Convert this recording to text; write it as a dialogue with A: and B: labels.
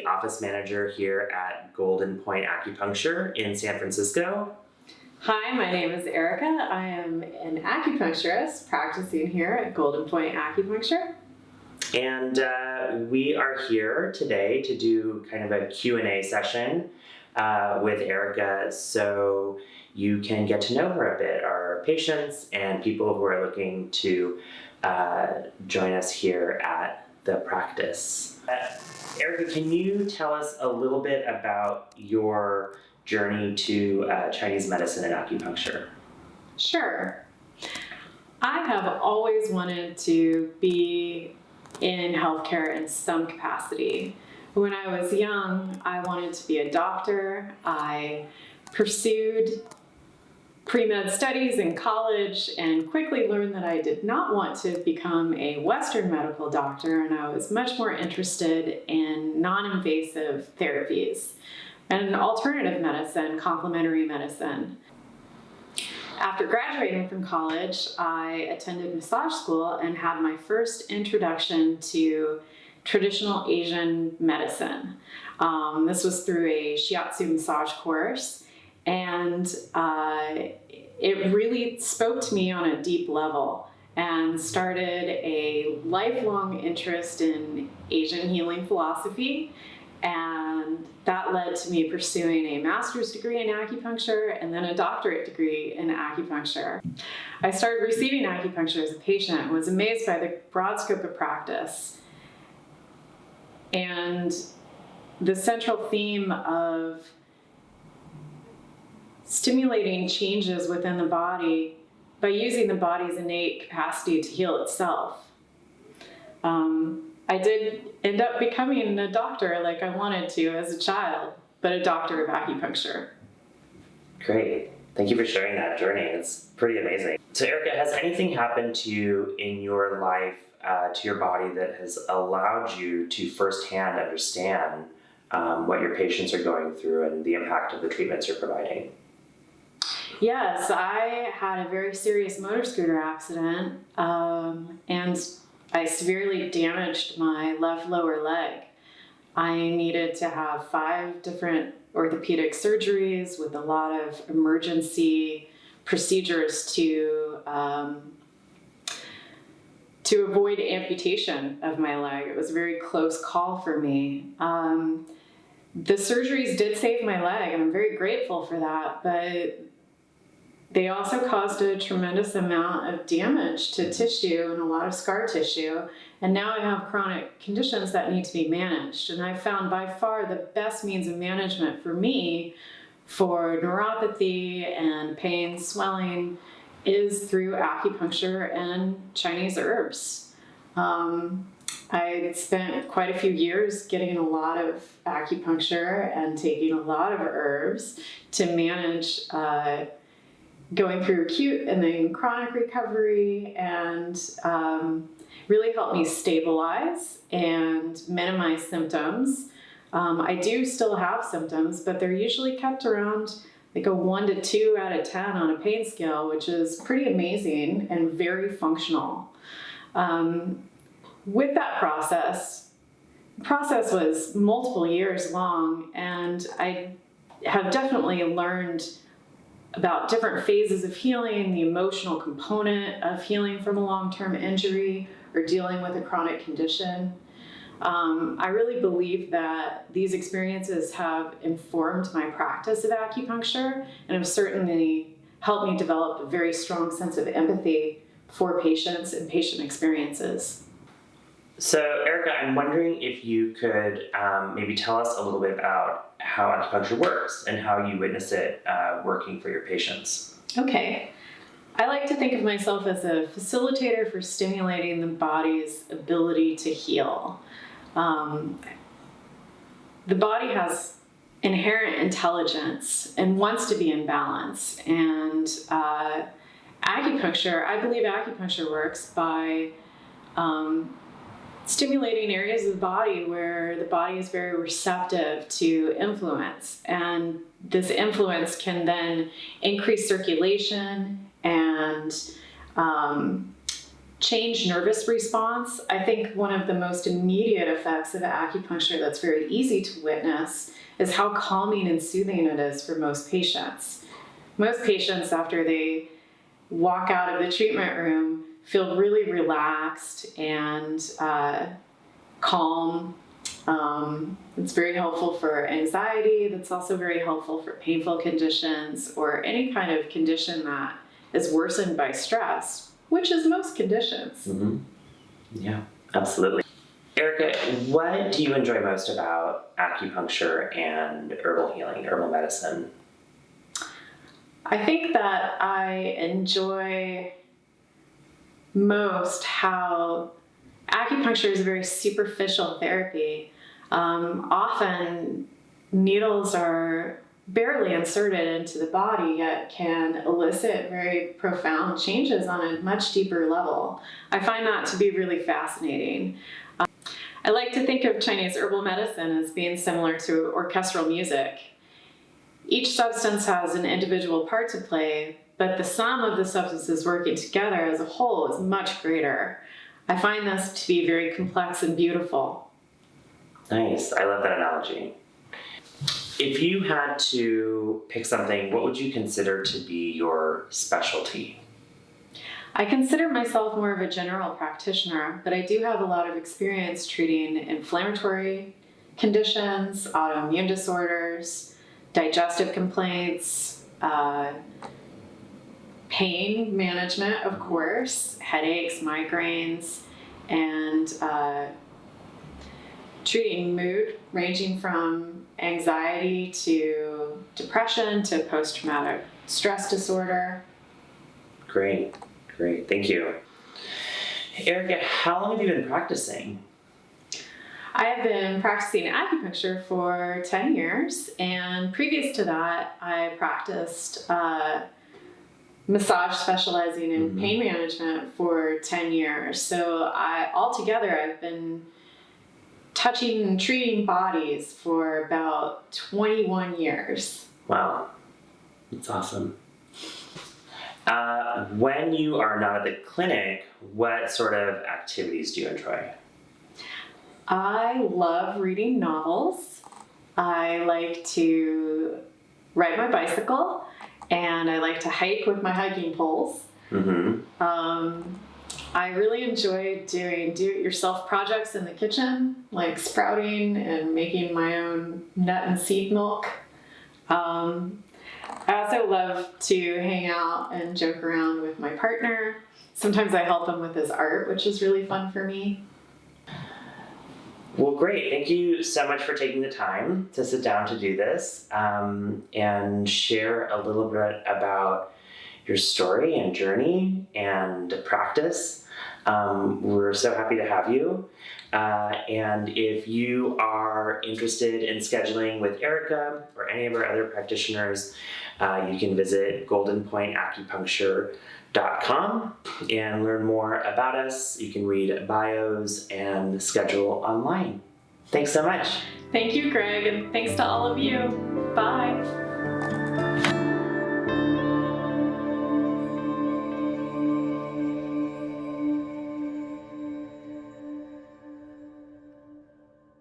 A: office manager here at Point Acupuncture in San Francisco.
B: Hi, my name is Erika. I am an acupuncturist practicing here at Point Acupuncture.
A: And we are here today to do kind of a Q&A session with Erika, so you can get to know her a bit, our patients and people who are looking to join us here at the practice. Erika, can you tell us a little bit about your journey to Chinese medicine and acupuncture?
B: Sure. I have always wanted to be in healthcare in some capacity. When I was young, I wanted to be a doctor. I pursued pre-med studies in college and quickly learned that I did not want to become a Western medical doctor, and I was much more interested in non-invasive therapies and alternative medicine, complementary medicine. After graduating from college, I attended massage school and had my first introduction to traditional Asian medicine. This was through a shiatsu massage course, and it really spoke to me on a deep level and started a lifelong interest in Asian healing philosophy. And that led to me pursuing a master's degree in acupuncture and then a doctorate degree in acupuncture. I started receiving acupuncture as a patient and was amazed by the broad scope of practice and the central theme of stimulating changes within the body by using the body's innate capacity to heal itself. I did end up becoming a doctor like I wanted to as a child, but a doctor of acupuncture.
A: Great. Thank you for sharing that journey. It's pretty amazing. So Erika, has anything happened to you in your life, to your body, that has allowed you to firsthand understand what your patients are going through and the impact of the treatments you're providing?
B: Yes, I had a very serious motor scooter accident, and I severely damaged my left lower leg. I needed to have 5 different orthopedic surgeries with a lot of emergency procedures to avoid amputation of my leg. It was a very close call for me. The surgeries did save my leg, and I'm very grateful for that, but they also caused a tremendous amount of damage to tissue and a lot of scar tissue. And now I have chronic conditions that need to be managed. And I found by far the best means of management for me for neuropathy and pain, swelling, is through acupuncture and Chinese herbs. I spent quite a few years getting a lot of acupuncture and taking a lot of herbs to manage going through acute and then chronic recovery, and really helped me stabilize and minimize symptoms. I do still have symptoms, but they're usually kept around like a 1 to 2 out of 10 on a pain scale, which is pretty amazing and very functional. With that process, the process was multiple years long, and I have definitely learned about different phases of healing, the emotional component of healing from a long-term injury or dealing with a chronic condition. I really believe that these experiences have informed my practice of acupuncture and have certainly helped me develop a very strong sense of empathy for patients and patient experiences.
A: So Erika, I'm wondering if you could maybe tell us a little bit about how acupuncture works and how you witness it working for your patients.
B: Okay. I like to think of myself as a facilitator for stimulating the body's ability to heal. The body has inherent intelligence and wants to be in balance. And acupuncture, I believe acupuncture works by stimulating areas of the body where the body is very receptive to influence. And this influence can then increase circulation and change nervous response. I think one of the most immediate effects of acupuncture that's very easy to witness is how calming and soothing it is for most patients. Most patients, after they walk out of the treatment room, feel really relaxed and calm. It's very helpful for anxiety. That's also very helpful for painful conditions or any kind of condition that is worsened by stress, which is most conditions.
A: Mm-hmm. Yeah, absolutely. Erika, what do you enjoy most about acupuncture and herbal healing, herbal medicine?
B: I think that I enjoy most how acupuncture is a very superficial therapy. Often needles are barely inserted into the body, yet can elicit very profound changes on a much deeper level. I find that to be really fascinating. I like to think of Chinese herbal medicine as being similar to orchestral music. Each substance has an individual part to play, but the sum of the substances working together as a whole is much greater. I find this to be very complex and beautiful.
A: Nice. I love that analogy. If you had to pick something, what would you consider to be your specialty?
B: I consider myself more of a general practitioner, but I do have a lot of experience treating inflammatory conditions, autoimmune disorders, digestive complaints, pain management, of course, headaches, migraines, and treating mood ranging from anxiety to depression to post-traumatic stress disorder.
A: Great. Thank you. Erika, how long have you been practicing?
B: I have been practicing acupuncture for 10 years, and previous to that, I practiced massage specializing in pain management for 10 years. So altogether, I've been touching and treating bodies for about 21 years.
A: Wow, that's awesome. When you are not at the clinic, what sort of activities do you enjoy?
B: I love reading novels. I like to ride my bicycle, and I like to hike with my hiking poles. I really enjoy doing do-it-yourself projects in the kitchen, like sprouting and making my own nut and seed milk. I also love to hang out and joke around with my partner. Sometimes I help him with his art, which is really fun for me.
A: Well, great. Thank you so much for taking the time to sit down to do this and share a little bit about your story and journey and practice. We're so happy to have you. And if you are interested in scheduling with Erika or any of our other practitioners, you can visit goldenpointacupuncture.com and learn more about us. You can read bios and schedule online. Thanks so much.
B: Thank you, Greg, and thanks to all of you. Bye.